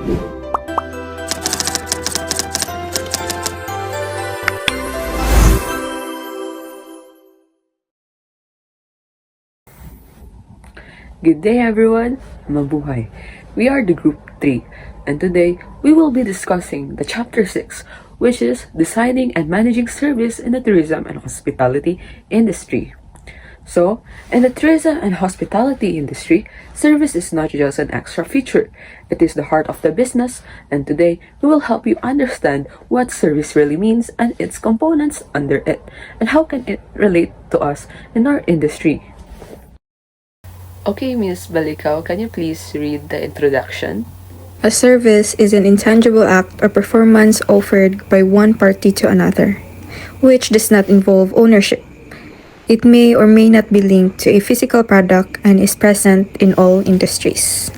Good day everyone, mabuhay. We are the group 3 and today we will be discussing the chapter 6, which is designing and managing service in the tourism and hospitality industry. So, in the tourism and hospitality industry, service is not just an extra feature. It is the heart of the business, and today we will help you understand what service really means and its components under it, and how can it relate to us in our industry. Okay, Ms. Balikaw, can you please read the introduction? A service is an intangible act or performance offered by one party to another, which does not involve ownership. It may or may not be linked to a physical product and is present in all industries.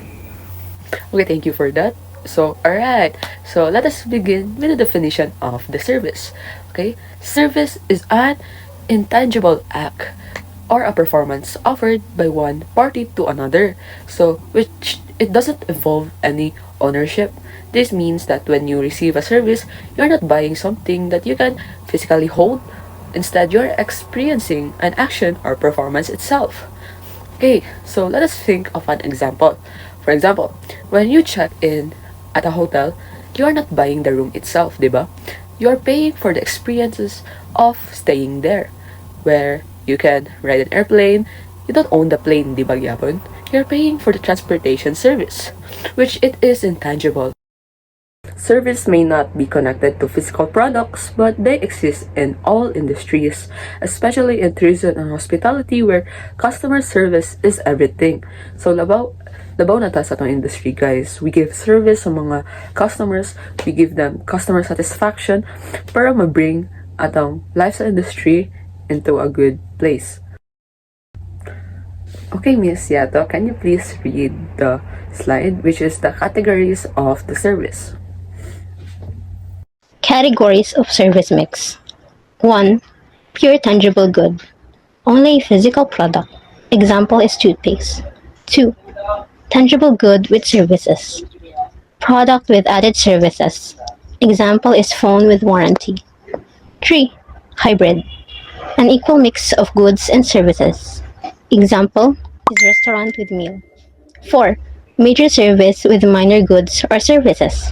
Okay, thank you for that. So, alright. So, let us begin with the definition of the service. Okay? Service is an intangible act or a performance offered by one party to another. So, which it doesn't involve any ownership. This means that when you receive a service, you're not buying something that you can physically hold. Instead, you're experiencing an action or performance itself. Okay, so let us think of an example. For example, when you check in at a hotel, you're not buying the room itself, diba? You're paying for the experiences of staying there, where you can ride an airplane. You don't own the plane, di ba gyapon? You're paying for the transportation service, which it is intangible. Service may not be connected to physical products, but they exist in all industries, especially in tourism and hospitality where customer service is everything. So labaw na ta sa atong industry, guys. We give service sa mga customers, we give them customer satisfaction para ma-bring atong life sa industry into a good place. Okay, Miss Yato, can you please read the slide, which is the categories of the service? Categories of service mix. 1. Pure tangible good. Only a physical product. Example is toothpaste. 2. Tangible good with services. Product with added services. Example is phone with warranty. 3. Hybrid. An equal mix of goods and services. Example is restaurant with meal. 4. Major service with minor goods or services.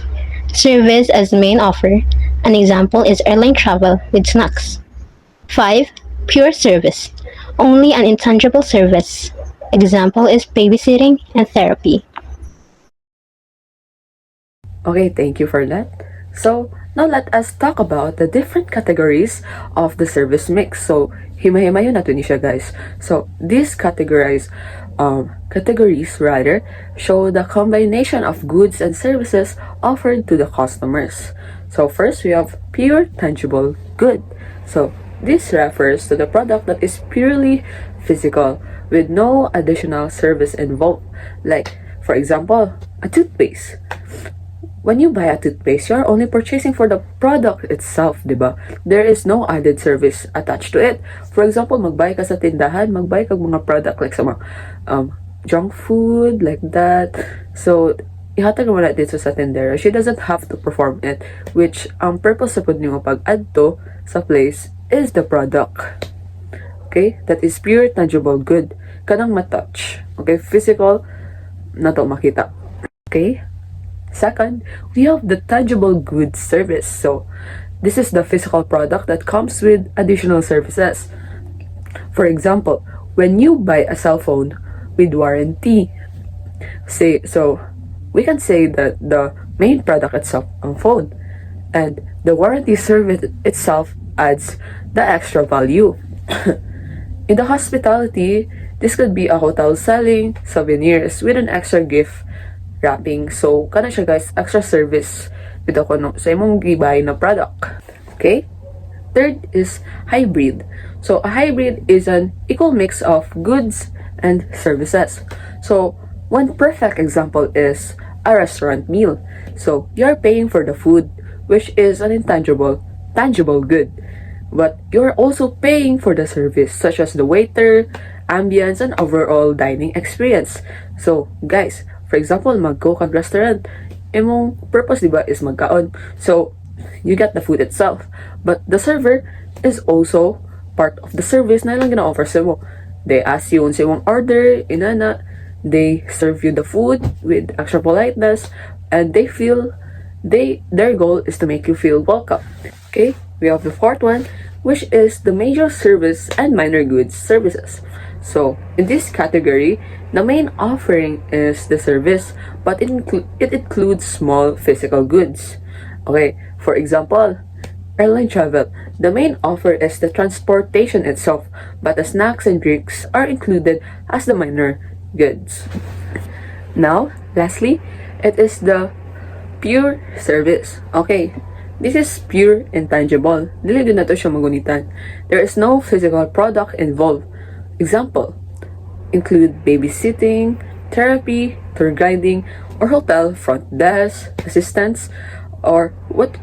Service as main offer. An example is airline travel with snacks. 5. Pure service. Only an intangible service. Example is babysitting and therapy. Okay, thank you for that. So, now let us talk about the different categories of the service mix. So, himay-himayo na to ni siya, guys. So, these categories show the combination of goods and services offered to the customers. So, first we have pure tangible good. So, this refers to the product that is purely physical with no additional service involved. Like, for example, a toothpaste. When you buy a toothpaste, you're only purchasing for the product itself, diba? There is no added service attached to it. For example, magbuy ka sa tindahan, magbuy ka mga product like sa mga junk food, like that. So, ihatag mo na dito sa tindera. She doesn't have to perform it, which ang purpose sa pud nimo pag-add to sa place is the product. Okay? That is pure tangible good. Kanang matouch. Okay? Physical na to makita. Okay? Second, we have the tangible goods service. So, this is the physical product that comes with additional services. For example, when you buy a cell phone with warranty, we can say that the main product itself ang phone, and the warranty service itself adds the extra value. In the hospitality, this could be a hotel selling souvenirs with an extra gift wrapping. So, kana siya, guys, extra service with ako sa imong gibay na product. Okay? Third is hybrid. So, a hybrid is an equal mix of goods and services. So, one perfect example is a restaurant meal. So, you're paying for the food, which is an tangible good. But you're also paying for the service, such as the waiter, ambience, and overall dining experience. So, guys, for example, mag-go kag restaurant, imong purpose, diba, is magkaon. So, you get the food itself. But the server is also part of the service na ilang gina-offer sa mo. They ask you unsa imong order, inana, they serve you the food with extra politeness, and their goal is to make you feel welcome. Okay, we have the fourth one, which is the major service and minor goods services. So, in this category, the main offering is the service, but it includes small physical goods. Okay, for example, airline travel. The main offer is the transportation itself, but the snacks and drinks are included as the minor goods. Now, lastly, it is the pure service. Okay, this is pure intangible. Dili din na to siya magunitan. There is no physical product involved. Example, include babysitting, therapy, tour guiding, or hotel front desk assistance. Or what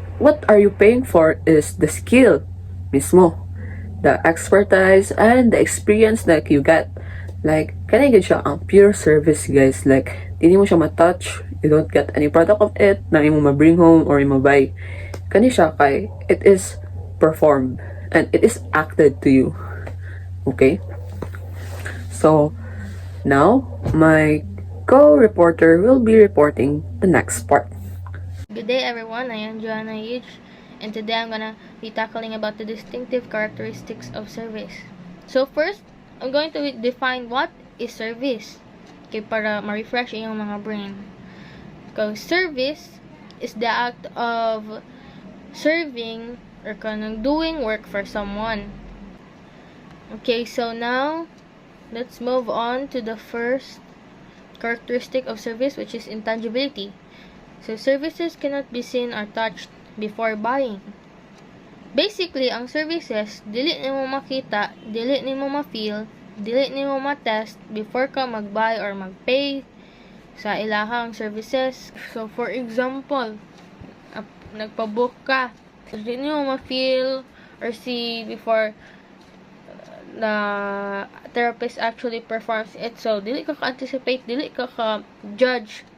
are you paying for is the skill mismo, the expertise and the experience that you get. Like, kanay gid siya ang pure service, guys. Like, hindi mo siya matouch, you don't get any product of it na imo ma-bring home or imo buy. Kani siya kay it is performed and it is acted to you. Okay? So, now, my co-reporter will be reporting the next part. Good day everyone, I am Joanna H. And today I'm gonna be tackling about the distinctive characteristics of service. So first, I'm going to define what is service. Okay, para ma-refresh yung mga brain. Because service is the act of serving or kanang doing work for someone. Okay, so now, let's move on to the first characteristic of service, which is intangibility. So, services cannot be seen or touched before buying. Basically, ang services, dili nimo makita, dili nimo ma-feel, dili nimo ma-test before ka mag-buy or mag-pay sa ilahang services. So, for example, nagpa-book ka, dili nimo ma-feel or see before the therapist actually performs it. So, dili ka ka-anticipate, dili ka ka-judge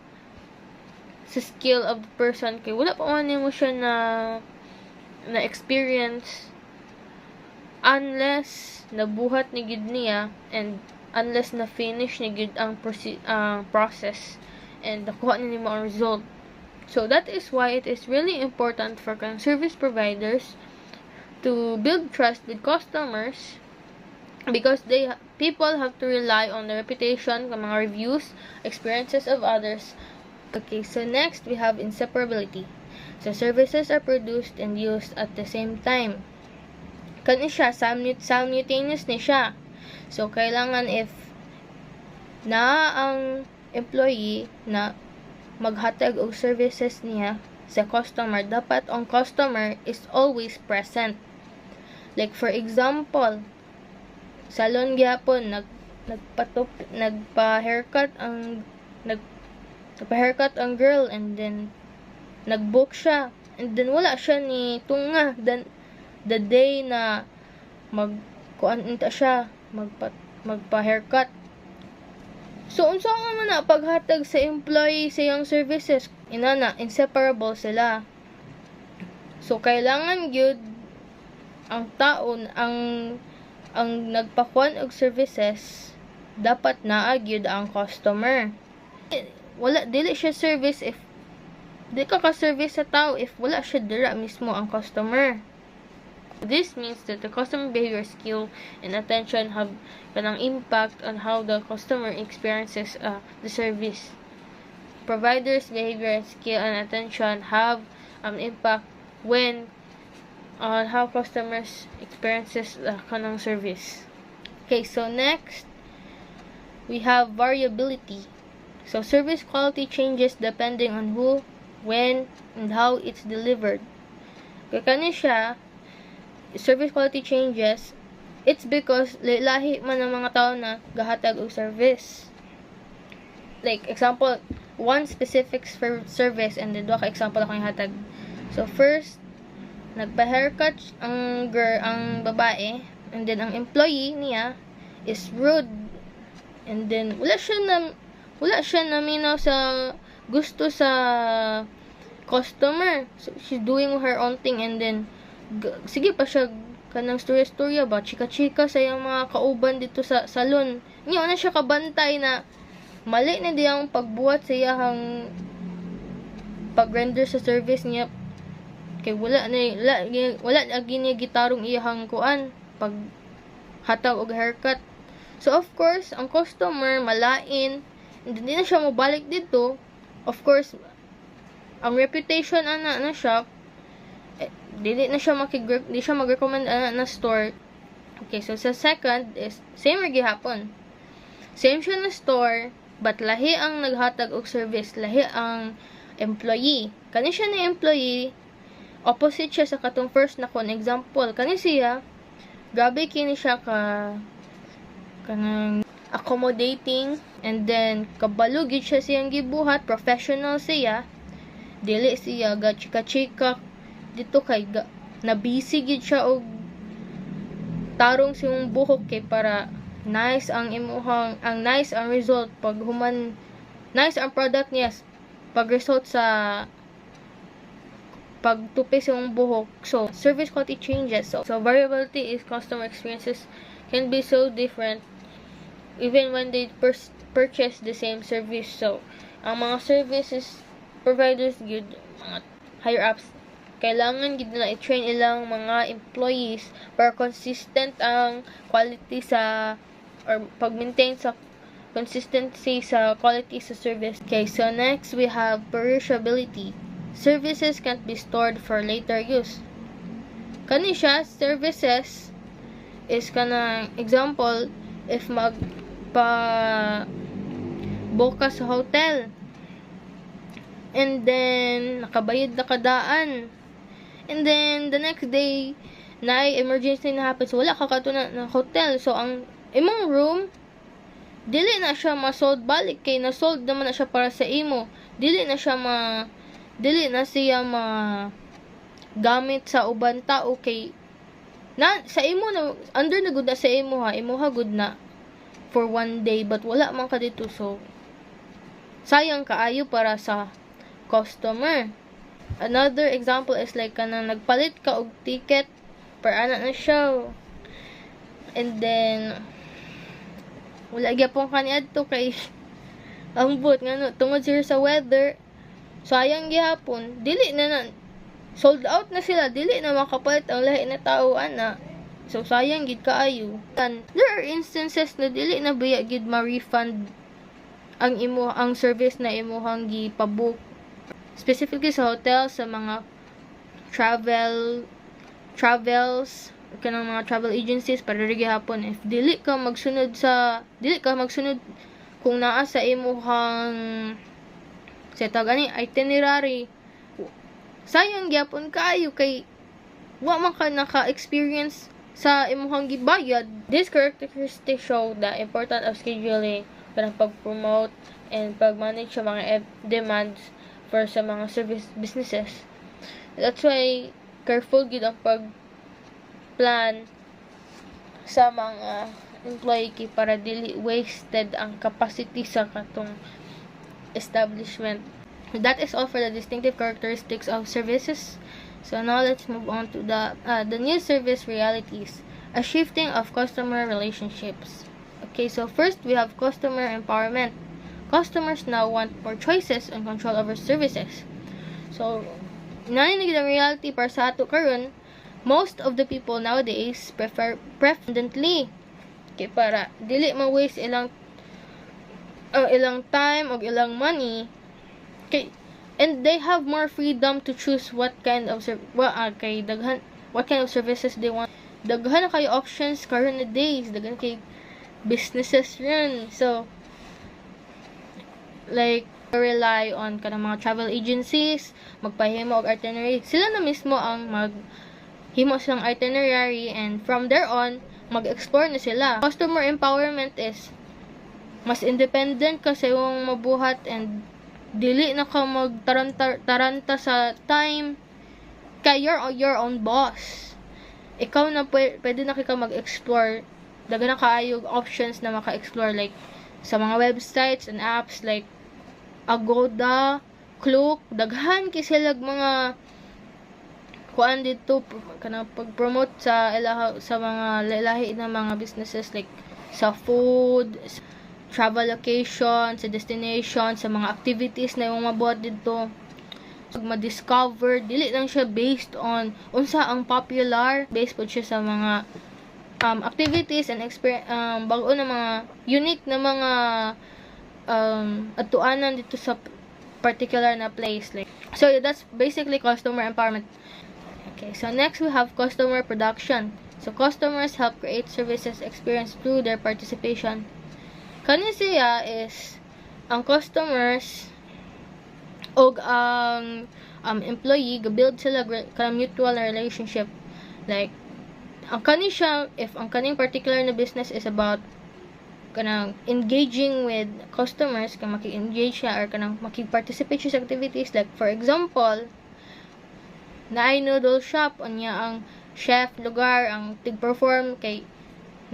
sa skill of the person kay wala pa man mo siya na experience unless nabuhat ni gid niya and unless na finish ni gid ang process and nakuha ni mo ang result. So that is why it is really important for service providers to build trust with customers, because people have to rely on the reputation, mga reviews, experiences of others. Okay, so next we have inseparability. So services are produced and used at the same time. Kani siya, simultaneous ni siya. So kailangan if na ang employee na maghatag og services niya sa customer, dapat ang customer is always present. Like for example, salon gyapon nagpa-haircut ang girl, and then nag-book siya, and then wala siya ni tunga the day na magkuan unta siya magpa-haircut. So unsa man na paghatag sa employee sa iyang services, inana inseparable sila. So kailangan gyud ang taon ang nagpakuan og services, dapat naa gyud ang customer. Wala, dili siya service if di ka ka-service sa tao if wala siya dira mismo ang customer. This means that the customer behavior skill and attention have kanang impact on how the customer experiences the service. Providers behavior skill and attention have an impact when on how customers experiences kanang service. Okay, so next we have variability. So, service quality changes depending on who, when, and how it's delivered. Kaya kani siya, service quality changes, it's because lahi man ang mga tao na gahatag og service. Like, example, one specific service and then dua ka example akong ihatag. So, first, nagpa-haircut ang babae, and then ang employee niya is rude, and then wala siya naminaw sa gusto sa customer. So, she's doing her own thing and then sige pa siya kanang storya-storya ba, chika-chika sa iyang mga kauban dito sa salon. Ngayon na siya kabantay na mali na diyang pagbuhat sa iyang pag-render sa service niya. Kay wala lagi niya gitarong iyang kuan pag hataw og haircut. So of course, ang customer malain, hindi na siya mobalik dito. Of course, ang reputation na shop, dili na siya di siya mag-recommend na store. Okay, so sa second is same ra gihapon. Same siya na store, but lahi ang naghatag og service, lahi ang employee. Kani siya na employee, opposite siya sa katong first na kon example. Kani siya, grabe kini siya kanang accommodating, and then kabalo gid siya siyang gibuhat, professional siya. Dili siya ga chika-chika dito kay na busy gid siya og tarong siyang buhok kay para nice ang nice ang result pag human nice ang product niya pag result sa pagtupi siyang buhok. So service quality changes. So variability is customer experiences can be so different even when they purchase the same service. So ang mga services providers gid, mga higher ups, kailangan gid nila i-train ilang mga employees para consistent ang quality sa or pag-maintain sa consistency sa quality sa service. Okay, so next we have perishability. Services can't be stored for later use. Kani siya, services is kanang example, if book ka sa hotel and then nakabayad na kadaan and then the next day na emergency na happen, so wala ka kato na hotel, so ang imong room dili na siya ma-sold balik kay na-sold naman na siya para sa imo, dili na siya gamit sa uban tao kay na sa imo na under na gud na sa imo ha good na for one day, but wala man ka dito, so sayang kaayo para sa customer. Another example is like kanang nagpalit ka og ticket per ana na show, and then wala gyapon kaniadto kay ambot ngano tungod sir sa weather, sayang gihapon, dili na sold out na sila, dili na makapalit ang lahi na tao ana. So sayang gid kaayo. And there are instances na dili na biya gid ma-refund ang service na imuhang gipabook, specifically sa hotel, sa mga travels kanang mga travel agencies para ri gihapon, if dili ka magsunod kung naa sa imuhang itinerary, sayang gyapon kaayo kay wa man ka naka-experience sa imuhang gibayad. These characteristics show the importance of scheduling para pag-promote and pag-manage sa mga demands for sa mga service businesses. That's why careful gid ang pag-plan sa mga employee para dili wasted ang capacity sa katong establishment. That is all for the distinctive characteristics of services. So now let's move on to the new service realities, a shifting of customer relationships. Okay, so first we have customer empowerment. Customers now want more choices and control over services. So naninig ang reality para sa ato karon, most of the people nowadays preferently kay para dili ma-waste ilang time o ilang money kay, and they have more freedom to choose what kind of services they want. Daghan na kayo options karon na days, daghan kay businesses rin. So like rely on kanang mga travel agencies, magpahimo og itinerary. Sila na mismo ang maghimo silang itinerary, and from there on mag-explore na sila. Customer empowerment is mas independent ka sa iyong mabuhat and dili na ka magtaranta sa time kay you're your own boss. Ikaw na pwede na ka mag-explore, daghan na kaayog options na maka-explore like sa mga websites and apps like Agoda, Klook, daghan kisilag mga kuan dito kanang pag-promote sa sa mga lahi na mga businesses like sa food, travel location, sa destination, sa mga activities na yung mabuhat dito. Pag ma-discover, dili lang siya based on unsa ang popular, based po siya sa mga activities and bago na mga unique na mga atuanan dito sa particular na place. Like, so that's basically customer empowerment. Okay, so next we have customer production. So customers help create services experience through their participation. Kani siya is ang customers og ang employee ga-build sila kanang mutual relationship. Like ang kani siya, if ang kaning particular na business is about kanang engaging with customers, kang maki-engage siya or kanang maki-participate siya sa activities, like for example na ay noodle shop unya ang chef lugar ang tig-perform kay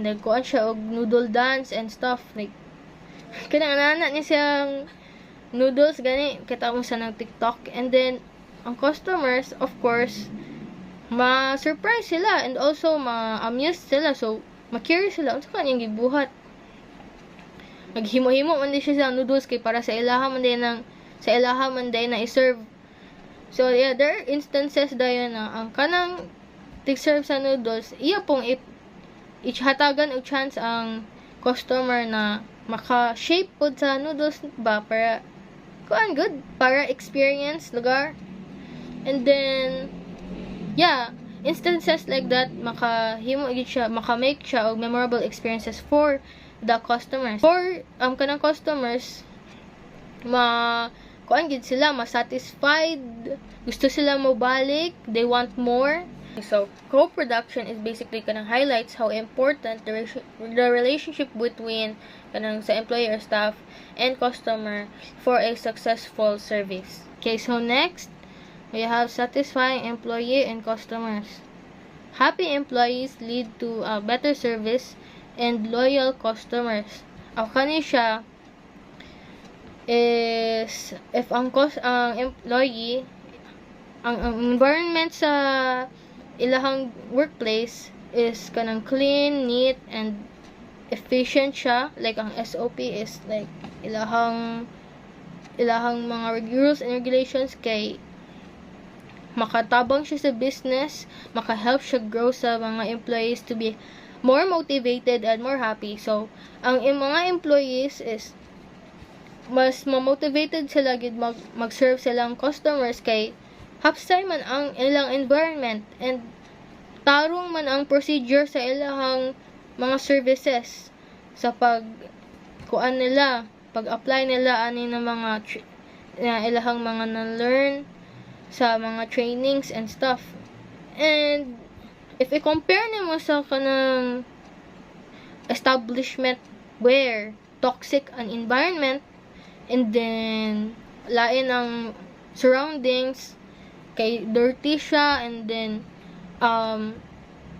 nagkuan siya og noodle dance and stuff, like kanang nana niya siyang noodles gani kita mo sa nang TikTok, and then ang customers of course ma-surprise sila and also ma-amuse sila, so ma-curious sila unsa kanyang gibuhat. Naghimo-himo man di siya sa noodles kay para sa ilaha man din na i-serve. So yeah, there are instances dayon na ang kanang tig-serve sa noodles iya pong hatagan og chance ang customer na maka-shape pod sa noodles ba para kuan good para experience lugar. And then yeah, instances like that makahimo gid siya, maka-make siya og memorable experiences for the customers. For kanang customers kuan gid sila ma-satisfied, gusto sila mo balik, they want more. So co-production is basically kanang highlights how important the relationship between kanang sa employee or staff and customer for a successful service. Okay, so next we have satisfying employee and customers. Happy employees lead to a better service and loyal customers. Kani siya is if ang employee ang environment sa ilahang workplace is kanang clean, neat, and efficient siya, like ang SOP is like ilahang mga rules and regulations kay makatabang siya sa business, maka-help siya grow sa mga employees to be more motivated and more happy. So ang mga employees is mas ma-motivated sila gid mag-serve silang customers kay hapsay man ang ilang environment and tarong man ang procedure sa ilang mga services sa kuan nila, pag-apply nila ani na mga ilahang mga na-learn sa mga trainings and stuff. And if i-compare nimo sa kanang establishment where toxic an environment and then lain ang surroundings kay dirty siya, and then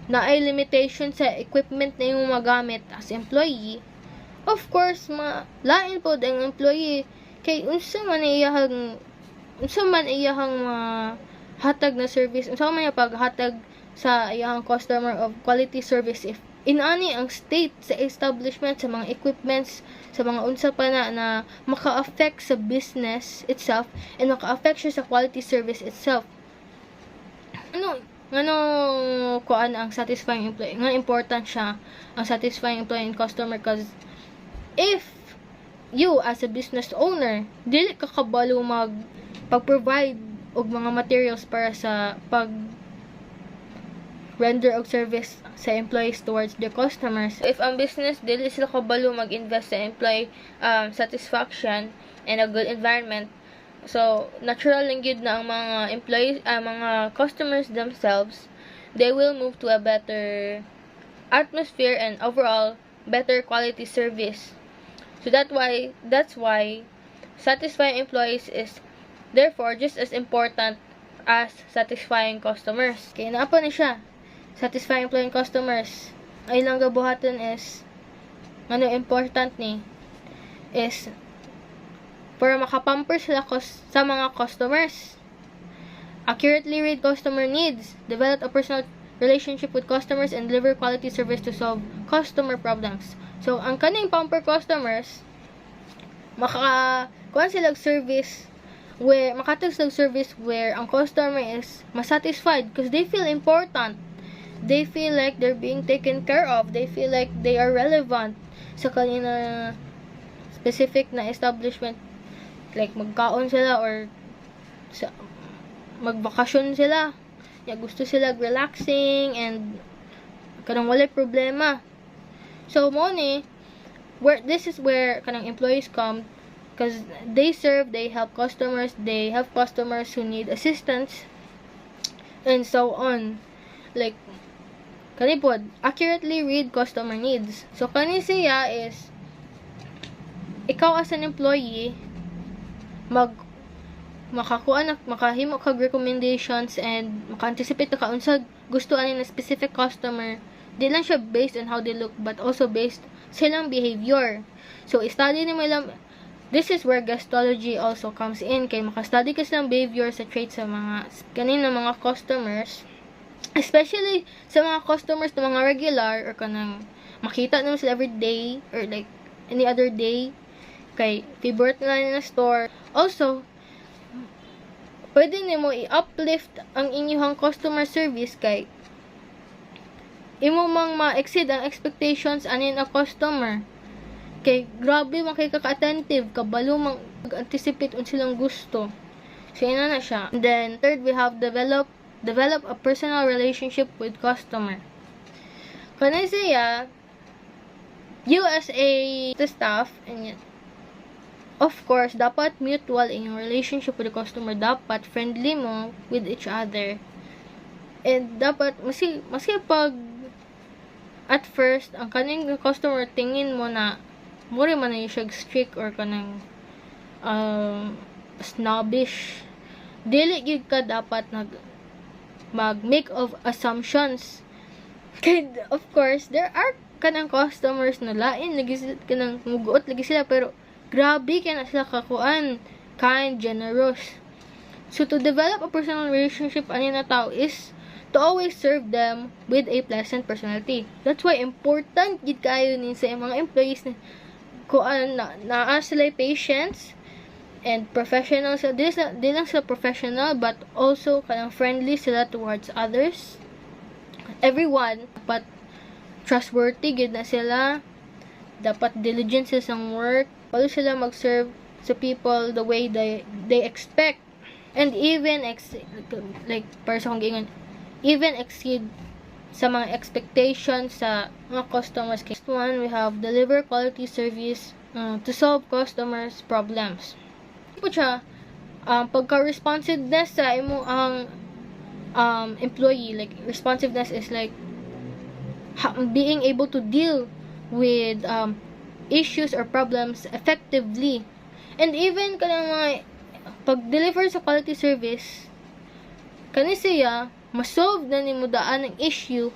naay limitation sa equipment na yung magamit as employee, of course lain po ang employee kay unsa man iyahang hatag na service, unsa man paghatag sa iyahang customer of quality service if inani ang state sa establishment, sa mga equipments, sa mga unsa pa na maka-affect sa business itself and maka-affect siya sa quality service itself. Kuan ang satisfying employee, nga important siya ang satisfying employee and customer, cause if you as a business owner dili ka kabalo pag-provide og mga materials para sa render og service sa employees towards their customers. If ang business dili sila kabalo mag-invest sa employee satisfaction and a good environment, so natural lang gid na ang mga employees, mga customers themselves, they will move to a better atmosphere and overall better quality service. So that's why satisfying employees is therefore just as important as satisfying customers. Kaya naapa ni siya, satisfying employee and customers. Ay lang gabuhaton is important ni is para makapamper sila sa mga customers. Accurately read customer needs, develop a personal relationship with customers, and deliver quality service to solve customer problems. So, ang kaning pamper customers, makakuha sila service where makatag sila service where ang customer is masatisfied because they feel important. They feel like they're being taken care of. They feel like they are relevant sa kanina specific na establishment. Like, magkaon sila or sa, magbakasyon sila. Ya, gusto sila relaxing and kanang walay problema. So, mo ni, this is where kanang employees come because they help customers, they have customers who need assistance, and so on. Like, kani pod, accurately read customer needs. So, kani siya is, ikaw as an employee, makahimo kag recommendations and maka-anticipate ka unsa gusto ani na specific customer. Di lang siya based on how they look, but also based sa ilang behavior. So, study nimo ilang. This is where gestology also comes in, kay maka-study ka silang behavior sa traits sa mga kanina mga customers, especially sa mga customers na mga regular or kanang makita nimo sila every day or like any other day kay favorite nila na store. Also, pwede nimo i-uplift ang inyong customer service kay imo mang ma-exceed ang expectations anin a customer. Kay grabe man kay ka-attentive, kabalo mang anticipate un silang gusto. So ina na siya. And then third, we have develop a personal relationship with customer. Kani siya, you as a staff, and of course, dapat mutual in yung relationship with the customer. Dapat friendly mo with each other. And dapat, maski pag at first, ang kaning customer tingin mo na mura man na yung siya strict or kanang snobbish. Dili gid ka dapat mag-make of assumptions. Kaya, of course, there are kanang customers na lain, kanang muguot lagi sila, pero grabe kaya na sila kakuan, kind, generous. So, to develop a personal relationship ani na tao is to always serve them with a pleasant personality. That's why important gid kayo ni sa mga employees na kuan na sila patience and professional. So, di lang sila professional but also kanang friendly sila towards others. Everyone, dapat trustworthy gid na sila. Dapat diligent sila sa work. Pwede sila mag-serve sa people the way they expect. And even like para sa kong gingon, even exceed sa mga expectations sa mga customers. Next one, we have deliver quality service to solve customers' problems. Po siya, pagka-responsiveness sa imo ang employee, like responsiveness is like being able to deal with issues or problems effectively. And even kanang mga pag-deliver sa quality service, kani siya masolve na nimo daan ang issue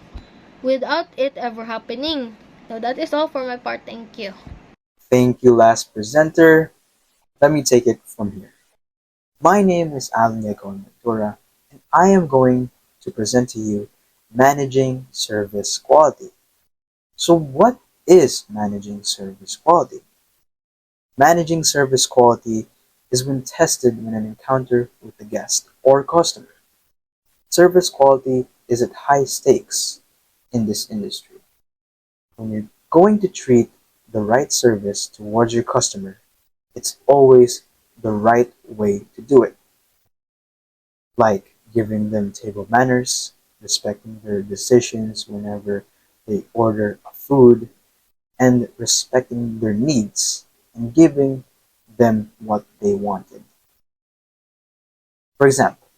without it ever happening. So that is all for my part. Thank you. Thank you, last presenter. Let me take it from here. My name is Alan Ventura, and I am going to present to you Managing Service Quality. So what is Managing Service Quality? Managing service quality is when tested when an encounter with a guest or customer. Service quality is at high stakes in this industry. When you're going to treat the right service towards your customer, it's always the right way to do it. Like giving them table manners, respecting their decisions whenever they order a food, and respecting their needs and giving them what they wanted. For example,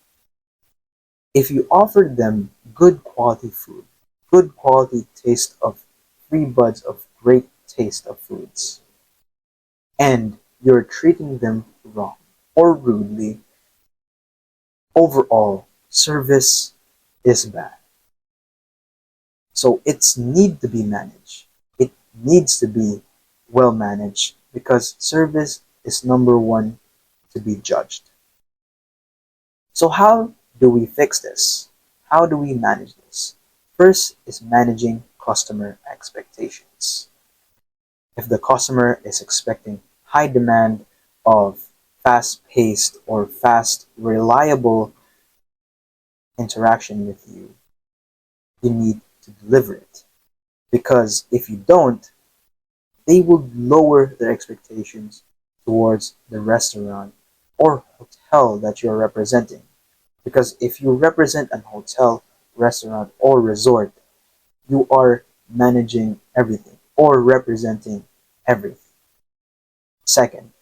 if you offered them good quality food, good quality taste of 3 buds of great taste of foods, and you're treating them wrong or rudely, overall service is bad. So it's need to be managed. It needs to be well managed because service is number one to be judged. So, how do we fix this? How do we manage this? First is managing customer expectations. If the customer is expecting high demand of fast paced or fast, reliable interaction with you, you need to deliver it. Because if you don't, they will lower their expectations towards the restaurant or hotel that you're representing. Because if you represent an hotel, restaurant, or resort, you are managing everything or representing everything. Second,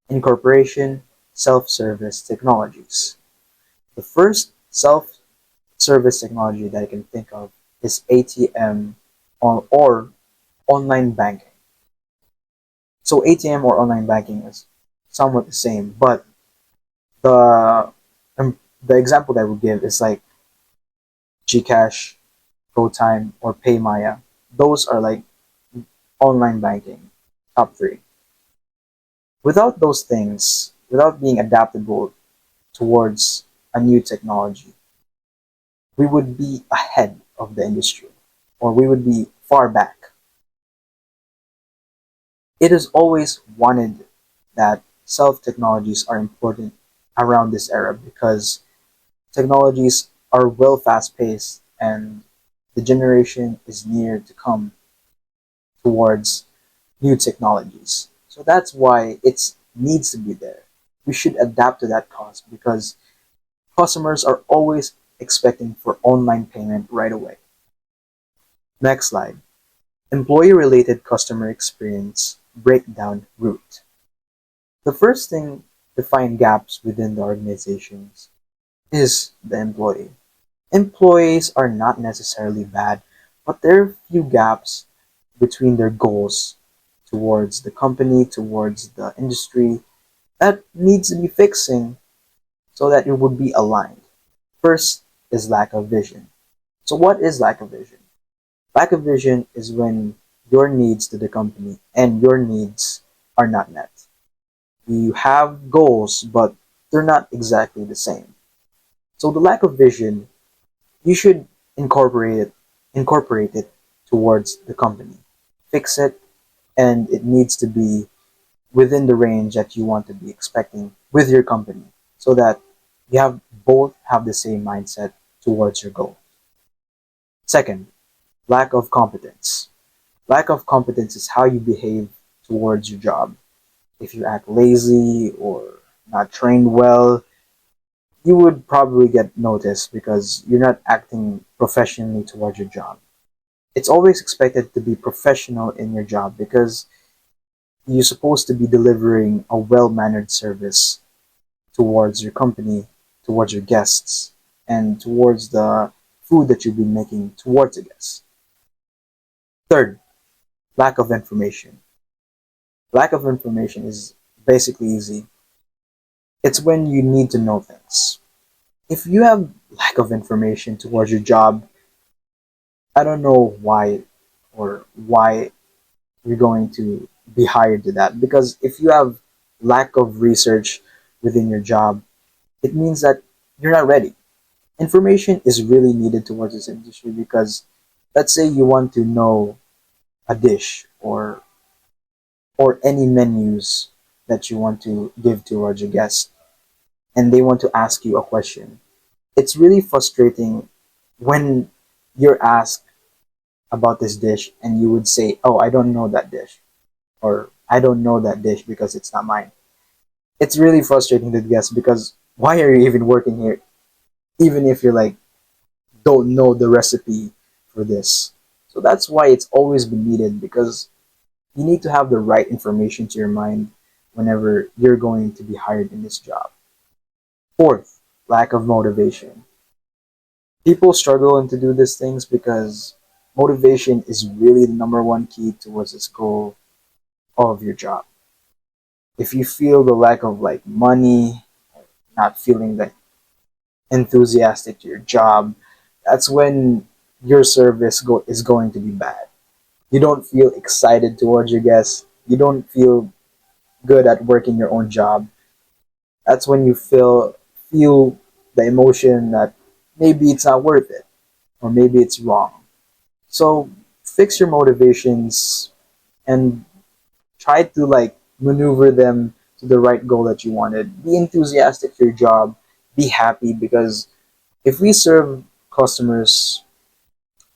incorporation self-service technologies. The first self-service technology that I can think of is ATM or online banking. So ATM or online banking is somewhat the same, but the the example that I would give is like Gcash, GoTime, or PayMaya. Those are like online banking, top three. Without those things, without being adaptable towards a new technology, we would be ahead of the industry, or we would be far back. It is always wanted that self technologies are important around this era because technologies are well fast paced and the generation is near to come towards new technologies. So that's why it needs to be there. We should adapt to that cost because customers are always expecting for online payment right away. Next slide. Employee related customer experience breakdown route. The first thing to find gaps within the organizations is the employee. Employees are not necessarily bad, but there are few gaps between their goals towards the company, towards the industry that needs to be fixing so that it would be aligned. First is lack of vision. So what is lack of vision? Lack of vision is when your needs to the company and your needs are not met. You have goals, but they're not exactly the same. So the lack of vision, you should incorporate it towards the company. Fix it, and it needs to be within the range that you want to be expecting with your company so that you have both have the same mindset towards your goal. Second, lack of competence. Lack of competence is how you behave towards your job. If you act lazy or not trained well, you would probably get noticed because you're not acting professionally towards your job. It's always expected to be professional in your job because you're supposed to be delivering a well mannered service towards your company, towards your guests, and towards the food that you'll be making towards the guests. Third, lack of information. Lack of information is basically easy. It's when you need to know things. If you have lack of information towards your job, I don't know why you're going to be hired to that. Because if you have lack of research within your job, it means that you're not ready. Information is really needed towards this industry because let's say you want to know a dish or any menus that you want to give towards your guest and they want to ask you a question. It's really frustrating when you're asked about this dish and you would say, "Oh, I don't know that dish," or "I don't know that dish because it's not mine." It's really frustrating to the guests because why are you even working here, even if you're like don't know the recipe for this? So that's why it's always been needed because you need to have the right information to your mind whenever you're going to be hired in this job. Fourth, lack of motivation. People struggle to do these things because motivation is really the number one key towards this goal of your job. If you feel the lack of like money, not feeling like enthusiastic to your job, that's when your is going to be bad. You don't feel excited towards your guests. You don't feel good at working your own job, that's when you feel the emotion that maybe it's not worth it or maybe it's wrong. So fix your motivations and try to like maneuver them to the right goal that you wanted. Be enthusiastic for your job. Be happy because if we serve customers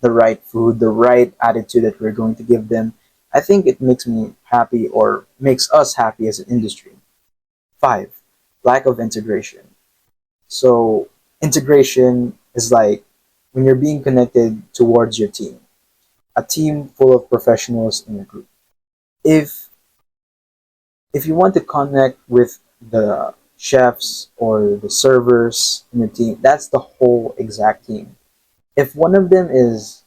the right food, the right attitude that we're going to give them, I think it makes me happy or makes us happy as an industry. Five, lack of integration. So integration is like when you're being connected towards your team, a team full of professionals in a group. If if you want to connect with the chefs or the servers in your team, that's the whole exact team. If one of them is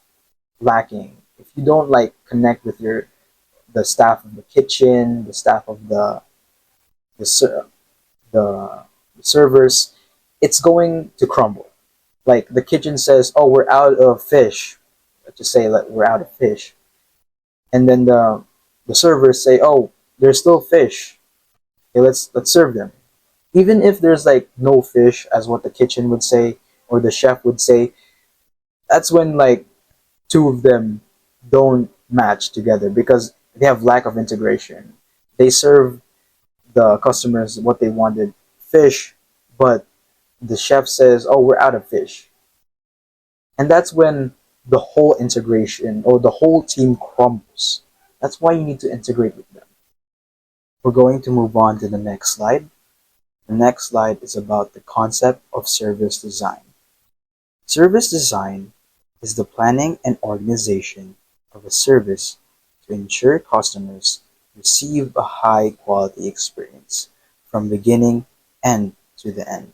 lacking, if you don't like connect with your the staff of the kitchen, the staff of the ser- the servers, it's going to crumble. Like the kitchen says, "Oh, we're out of fish." Let's just say that we're out of fish, and then the servers say, "Oh, there's still fish. Okay, let's serve them." Even if there's like no fish, as what the kitchen would say or the chef would say, that's when like two of them don't match together because they have lack of integration. They serve the customers what they wanted, fish, but the chef says, "Oh, we're out of fish." And that's when the whole integration or the whole team crumbles. That's why you need to integrate with them. We're going to move on to the next slide. The next slide is about the concept of service design. Service design is the planning and organization of a service to ensure customers receive a high quality experience from beginning and to the end.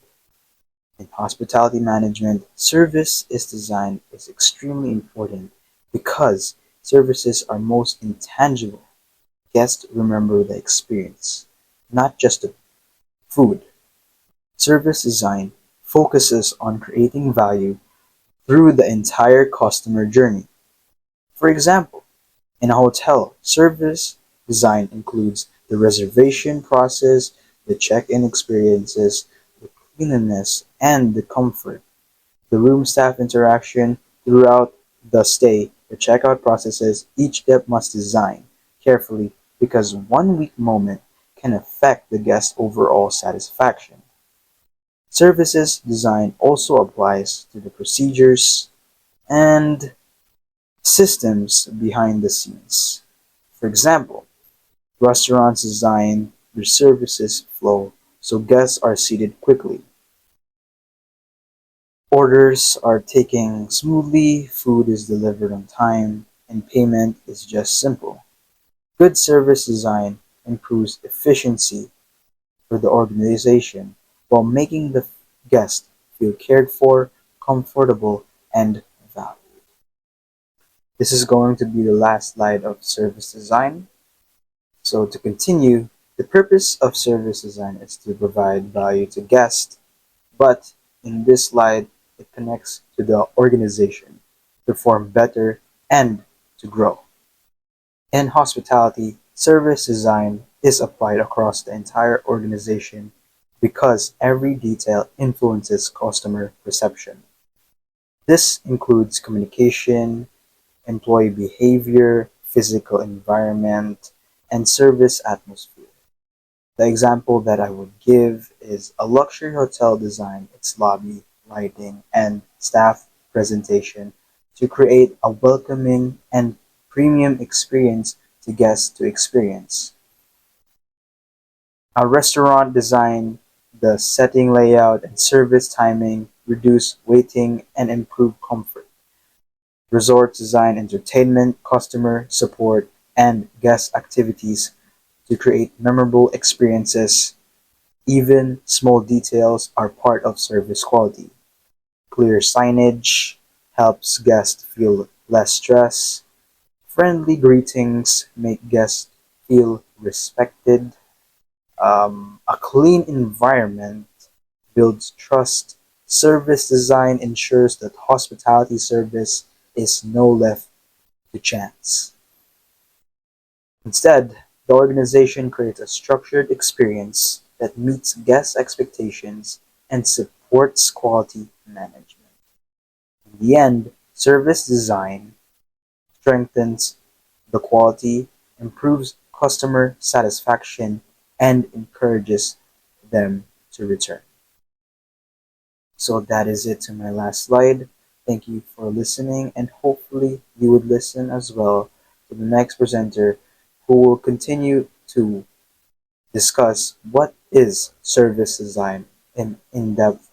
In hospitality management, service is design is extremely important because services are most intangible. Guests remember the experience, not just the food. Service design focuses on creating value through the entire customer journey. For example, in a hotel, service design includes the reservation process, the check-in experiences, the cleanliness, and the comfort, the room staff interaction throughout the stay, the checkout processes. Each step must design carefully because one weak moment can affect the guest's overall satisfaction. Services design also applies to the procedures and systems behind the scenes. For example, restaurants design their services flow so guests are seated quickly, orders are taken smoothly, food is delivered on time, and payment is just simple. Good service design improves efficiency for the organization while making the guest feel cared for, comfortable, and valued. This is going to be the last slide of service design. So to continue, the purpose of service design is to provide value to guests, but in this slide, it connects to the organization, to perform better, and to grow. In hospitality, service design is applied across the entire organization because every detail influences customer perception. This includes communication, employee behavior, physical environment, and service atmosphere. The example that I would give is a luxury hotel design its lobby, lighting, and staff presentation to create a welcoming and premium experience to guests to experience. A restaurant design the setting layout and service timing, reduce waiting, and improve comfort. Resorts design entertainment, customer support, and guest activities to create memorable experiences. Even small details are part of service quality. Clear signage helps guests feel less stress. Friendly greetings make guests feel respected. A clean environment builds trust. Service design ensures that hospitality service is no left to chance. Instead, The organization creates a structured experience that meets guest expectations and supports quality management. In the end, service design strengthens the quality, improves customer satisfaction, and encourages them to return. So that is it to my last slide. Thank you for listening, and hopefully you would listen as well to the next presenter who will continue to discuss what is service design in-depth,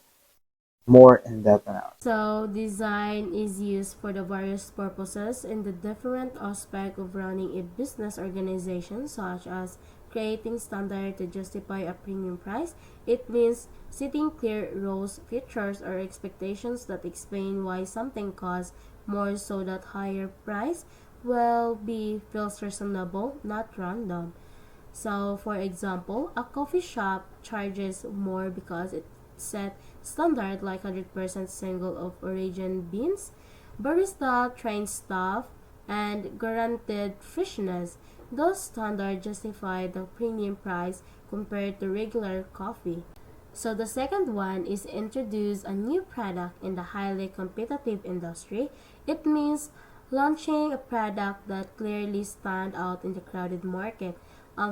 more in-depth analysis. So, design is used for the various purposes in the different aspect of running a business organization, such as creating standard to justify a premium price. It means setting clear rules, features, or expectations that explain why something costs more so that higher price will be feels reasonable, not random. So, for example, a coffee shop charges more because it set standard like 100% single of origin beans, barista trained staff, and guaranteed freshness. Those standards justify the premium price compared to regular coffee. So the second one is introduce a new product in the highly competitive industry. It means launching a product that clearly stand out in the crowded market.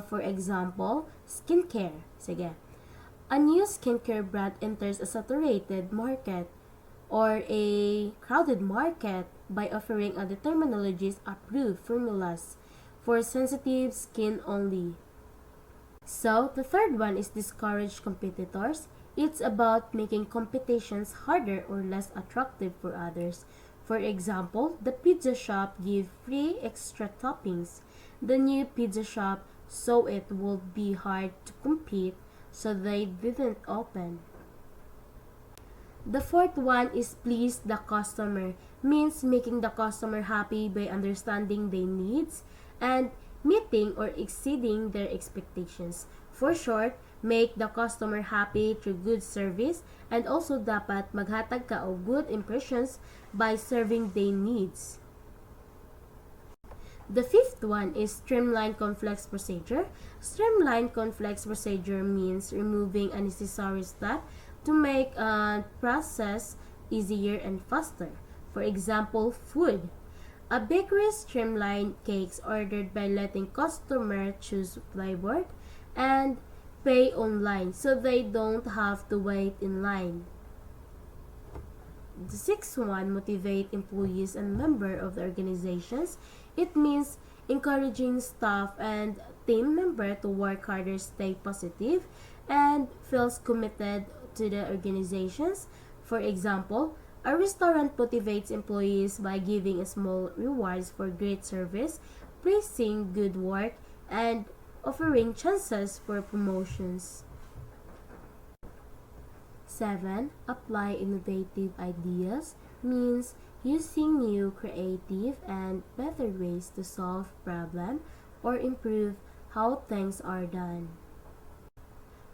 For example, skincare. Sige. A new skincare brand enters a saturated market or a crowded market by offering a dermatologist approved formulas for sensitive skin only. So, the third one is discourage competitors. It's about making competitions harder or less attractive for others. For example, the pizza shop give free extra toppings. The new pizza shop saw it would be hard to compete, so they didn't open. The fourth one is please the customer, means making the customer happy by understanding their needs and meeting or exceeding their expectations. For short, make the customer happy through good service and also dapat maghatag ka og good impressions by serving their needs. The fifth one is streamline complex procedure. Streamline complex procedure means removing unnecessary step to make a process easier and faster. For example, food. A bakery streamline cakes ordered by letting customer choose flavor and pay online so they don't have to wait in line. The sixth one, motivate employees and members of the organizations. It means encouraging staff and team member to work harder, stay positive, and feels committed to the organizations. For example, a restaurant motivates employees by giving small rewards for great service, praising good work, and offering chances for promotions. 7. Apply innovative ideas means using new, creative, and better ways to solve problems or improve how things are done.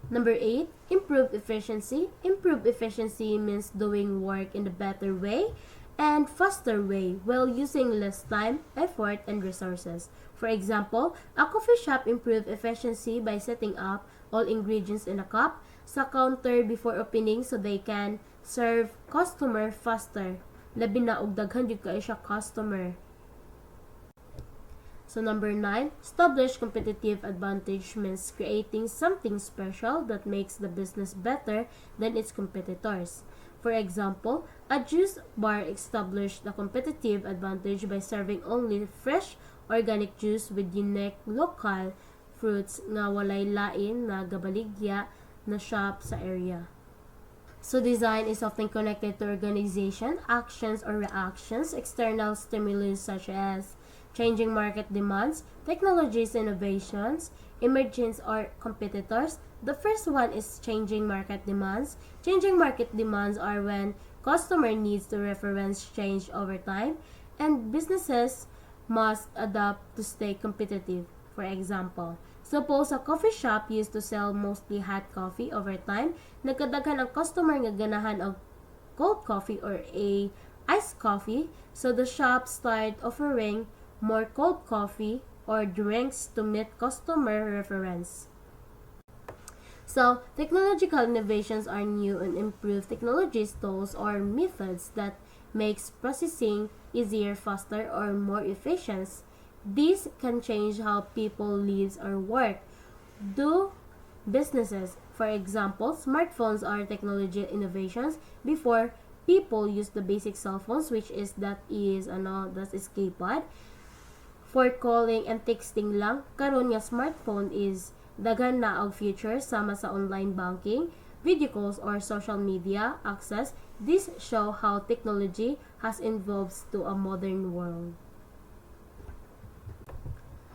Number 8, improve efficiency. Improve efficiency means doing work in a better way and faster way while using less time, effort, and resources. For example, a coffee shop improve efficiency by setting up all ingredients in a cup sa counter before opening so they can serve customer faster. Labi na og daghan jud kaayo siya customer. So number 9, establish competitive advantage means creating something special that makes the business better than its competitors. For example, a juice bar established a competitive advantage by serving only fresh organic juice with unique local fruits nga walay lain na gabaligya na shop sa area. So design is often connected to organization, actions or reactions, external stimulus such as changing market demands, technologies innovations, emergence or competitors. The first one is changing market demands. Changing market demands are when customer needs to reference change over time and businesses must adapt to stay competitive. For example, suppose a coffee shop used to sell mostly hot coffee. Over time, nagkadaghan ang customer nga ganahan og cold coffee or iced coffee. So the shop started offering more cold coffee or drinks to meet customer reference. So, technological innovations are new and improved technologies, tools, or methods that makes processing easier, faster, or more efficient. This can change how people live or work. Do businesses, for example, smartphones are technology innovations. Before, people used the basic cell phones, which is that is keypad for calling and texting lang. Karon nga smartphone is daghan na og features sama sa online banking, video calls, or social media access. This show how technology has evolved to a modern world.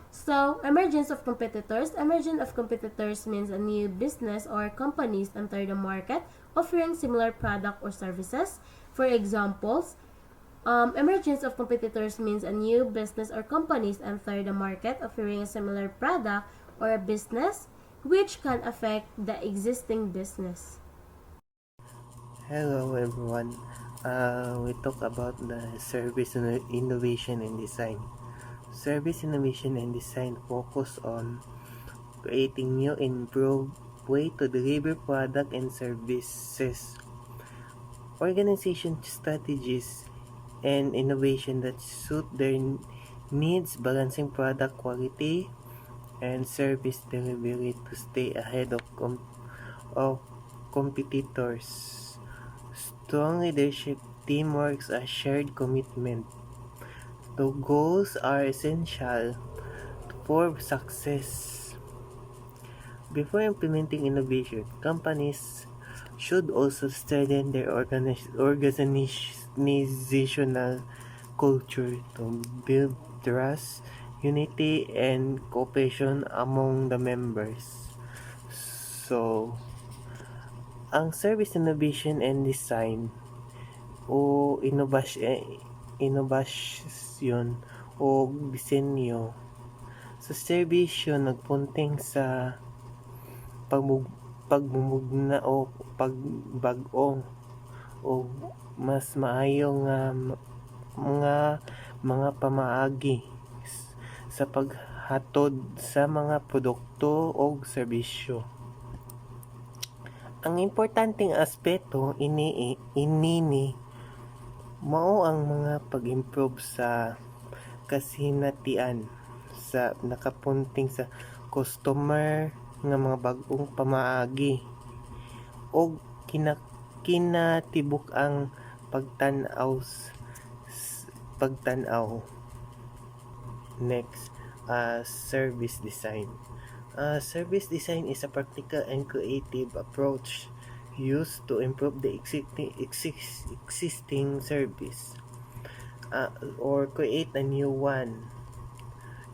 So, emergence of competitors. Emergence of competitors means a new business or companies enter the market offering similar product or services. For examples, emergence of competitors means a new business or companies enter the market offering a similar product or a business which can affect the existing business. Hello everyone. We talk about the service innovation and design. Service innovation and design focus on creating new and improved way to deliver product and services. Organization strategies and innovation that suit their needs, balancing product quality and service delivery to stay ahead of competitors. Strong leadership, teamwork, a shared commitment. The goals are essential for success. Before implementing innovation, companies should also strengthen their organizational culture to build trust, unity, and cooperation among the members. So, ang service innovation and design o inobasyon o disenyo sa serbisyo nagpunting sa pagmumugna o pagbag-ong o mas maayo nga mga pamaagi sa paghatod sa mga produkto o serbisyo. Ang importanteng aspeto inini mao ang mga pag-improve sa kasinatian sa nakapunting sa customer nga mga bag-ong pamaagi o kinatibuk ang pagtan-aw. Next, service design. Service design is a practical and creative approach used to improve the existing service or create a new one.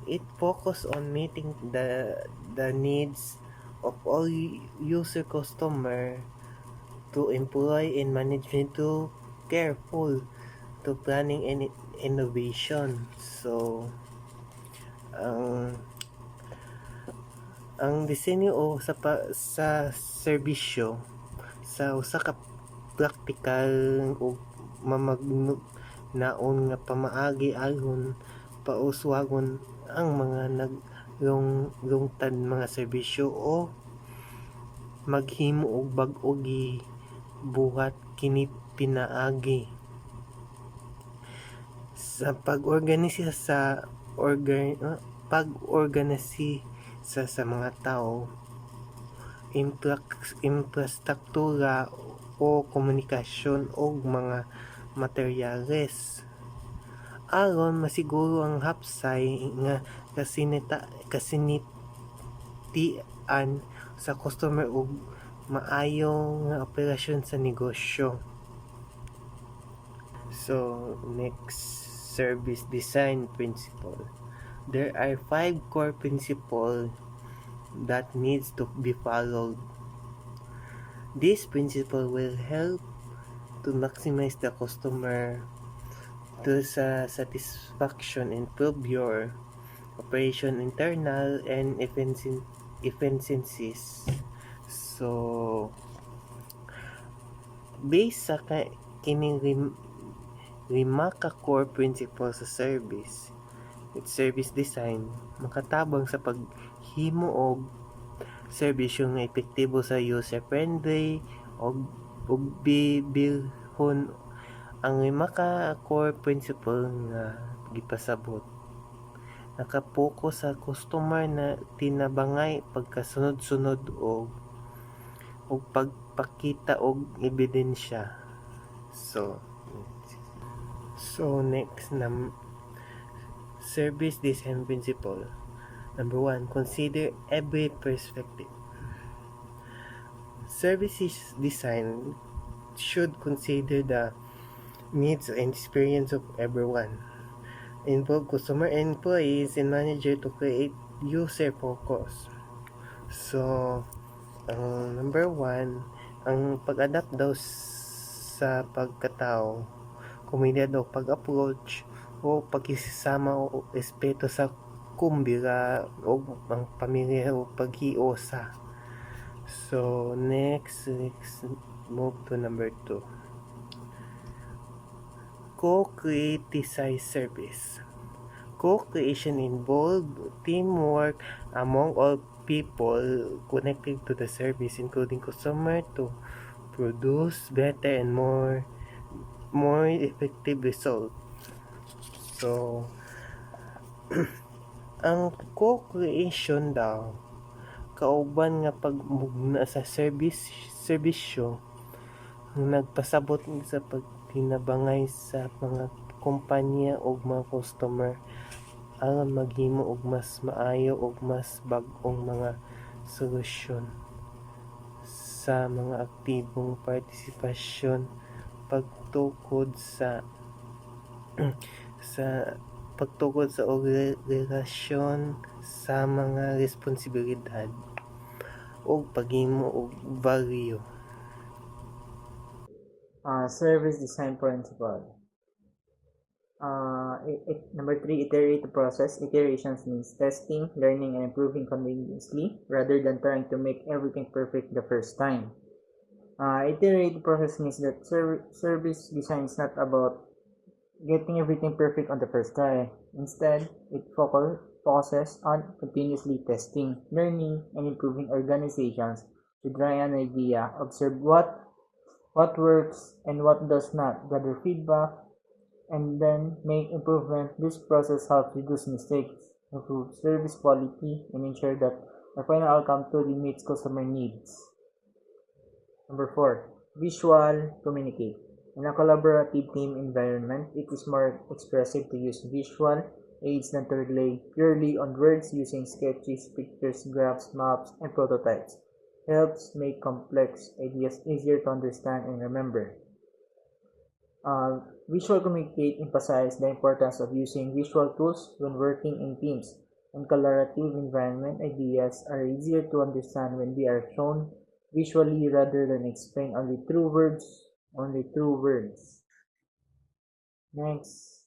It focuses on meeting the needs of all user customer to employee and management to careful to planning and innovation. So, ang disenyo o sa serbisyo sa usa ka praktikal o mamagnaon nga pamaagi ayon pauswagon ang mga naglungtad mga serbisyo o maghimo og bag-o gibuhat kini pinaagi sa pag-organisa sa mga tao, infrastruktura o komunikasyon o mga materyales aron masiguro ang hapsay nga kasinitian sa customer ug maayo nga operasyon sa negosyo. So, next, service design principle. There are 5 core principles that needs to be followed. This principle will help to maximize the customer to satisfaction, improve your operation internal and efficiencies. So, based sa kining lima ka core principles sa service, with service design, makatabang sa paghimo og serbisyo nga epektibo sa user-friendly og bibilhon ang maka core principle nga gipasabot. Nakapokus sa customer na tinabangay pagkasunod-sunod og pagpakita og ebidensya. So next na service design principle. Number 1, consider every perspective. Services design should consider the needs and experience of everyone. Involve customer, employees, and manager to create user focus. So, number 1, ang pag-adapt daw sa pagkatao, komunidad o pag-approach o pagkisama o respeto sa kumbira o ang pamilya o paghiusa. So, next move to number 2. Co-creatize service. Co-creation involves teamwork among all people connected to the service, including customer, to produce better and more effective result. So, ang co-creation daw kauban nga pagmugna sa serbisyo nagpasabot sa pagtinabangay sa mga kompanya ug mga customer aron maghimo og mas maayo ug mas bag-ong mga solusyon sa mga aktibong partisipasyon pagtukod sa pagtukod sa relasyon sa mga responsibilidad ug paghimo og value. Service design principle. Number 3, iterate the process. Iterations means testing, learning, and improving continuously rather than trying to make everything perfect the first time. Iterate the process means that service design is not about getting everything perfect on the first try. Instead, it focuses on continuously testing, learning, and improving organizations to try an idea, observe what works and what does not, gather feedback, and then make improvement. This process helps reduce mistakes, improve service quality, and ensure that the final outcome truly meets customer needs. Number 4, visual communicate. In a collaborative team environment, it is more expressive to use visual aids than to rely purely on words. Using sketches, pictures, graphs, maps, and prototypes helps make complex ideas easier to understand and remember. Visual communicate emphasize the importance of using visual tools when working in teams. In collaborative environment, ideas are easier to understand when they are shown visually rather than explained only through words. Next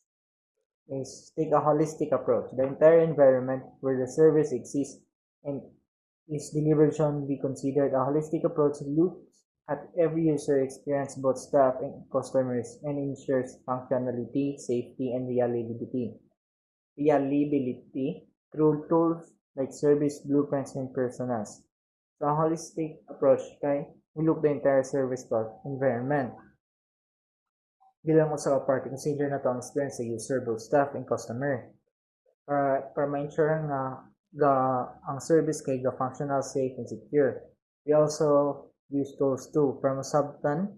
is take a holistic approach. The entire environment where the service exists and is delivered should be considered. A holistic approach looks at every user experience, both staff and customers, and ensures functionality, safety, and reliability through tools like service blueprints and personas. So, a holistic approach kay we look the entire service environment. Bilang usa ka parte, consider na to ang experience sa user, both staff and customer. Para ma-ensure nga ang service kay functional, safe, and secure. We also use tools too para masabtan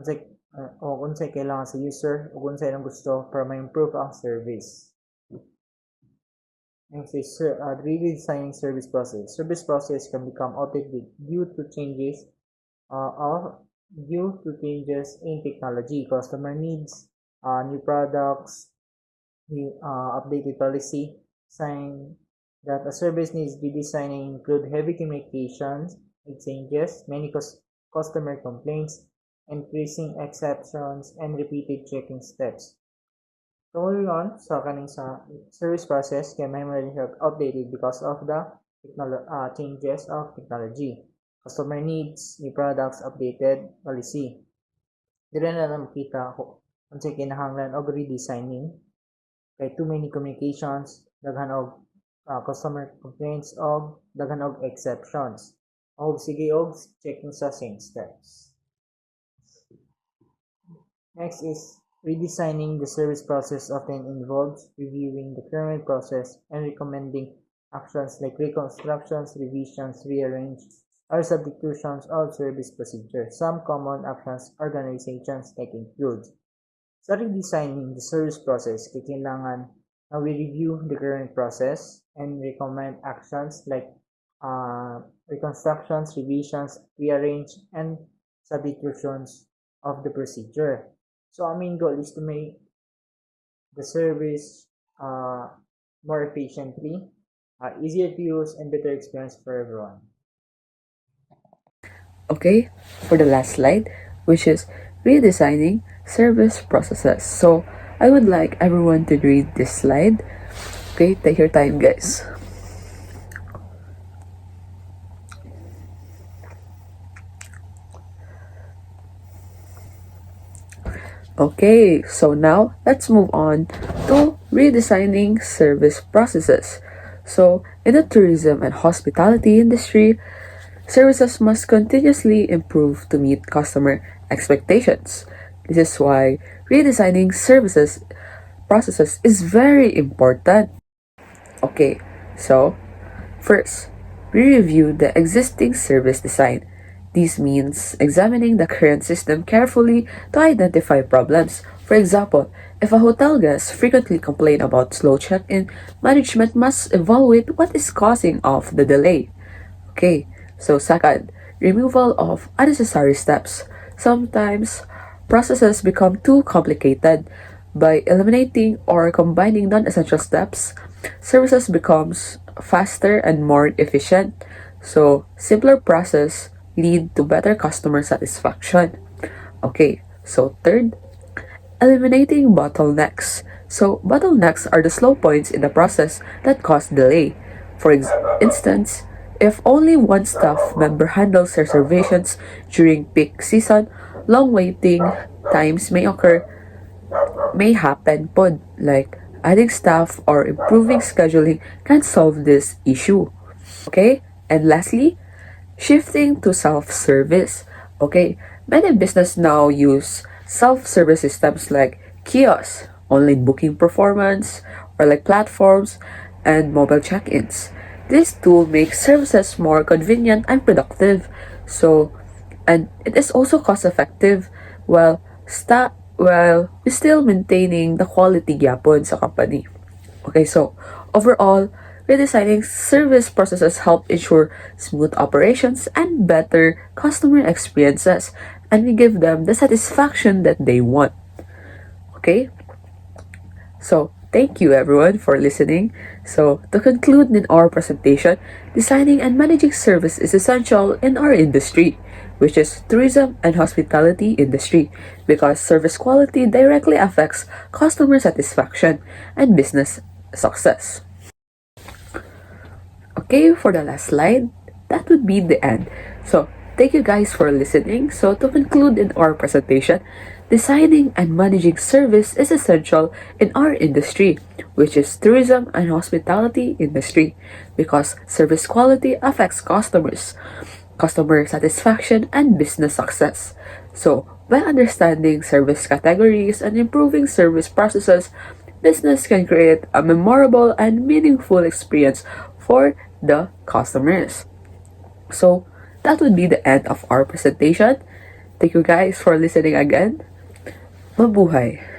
unsay kailangan sa user ug unsay ang gusto para ma-improve ang service. Next is redesigning service process. Service process can become outdated due to changes in technology, customer needs, new products, updated policy. Sign that a service needs to be designed and include heavy communications, exchanges, many customer complaints, increasing exceptions, and repeated checking steps. So moving on sa kaning sa service process kay may outdated because of the changes of technology. Customer needs, new products, updated policy. Dire na lang makita ko unsay kinahanglan og redesigning kay too many communications, daghan og customer complaints og daghan og exceptions. Og sige og checking sa same steps. Next is redesigning the service process often involves reviewing the current process and recommending actions like reconstructions, revisions, rearrange, or substitutions of service procedures. Some common actions organizations like include sa redesigning the service process, kailangan na we review the current process and recommend actions like reconstructions, revisions, rearrange, and substitutions of the procedure. So our main goal is to make the service more efficiently, easier to use, and better experience for everyone. Okay, for the last slide, which is redesigning service processes. So I would like everyone to read this slide. Okay, take your time, guys. Okay, so now let's move on to redesigning service processes. So, in the tourism and hospitality industry, services must continuously improve to meet customer expectations. This is why redesigning services processes is very important. Okay, so first, we review the existing service design. This means examining the current system carefully to identify problems. For example, if a hotel guest frequently complain about slow check-in, management must evaluate what is causing of the delay. Okay, so second, removal of unnecessary steps. Sometimes processes become too complicated. By eliminating or combining non-essential steps, services becomes faster and more efficient. So simpler process lead to better customer satisfaction. Okay, so third, eliminating bottlenecks. So, bottlenecks are the slow points in the process that cause delay. For instance, if only one staff member handles reservations during peak season, long waiting times may happen pod, like adding staff or improving scheduling can solve this issue. Okay? And lastly, shifting to self-service. Okay, many business now use self-service systems like kiosks, online booking performance, or like platforms and mobile check-ins. This tool makes services more convenient and productive. So, and it is also cost-effective while still maintaining the quality gyapon sa company. Okay, so overall, redesigning service processes help ensure smooth operations and better customer experiences, and we give them the satisfaction that they want. Okay, so thank you everyone for listening. So to conclude in our presentation, designing and managing service is essential in our industry, which is tourism and hospitality industry, because service quality directly affects customer satisfaction and business success. Okay, for the last slide, that would be the end. So, thank you guys for listening. So, to conclude in our presentation, designing and managing service is essential in our industry, which is tourism and hospitality industry, because service quality affects customer satisfaction, and business success. So, by understanding service categories and improving service processes, business can create a memorable and meaningful experience for the customers. So, that would be the end of our presentation. Thank you guys for listening again. Mabuhay!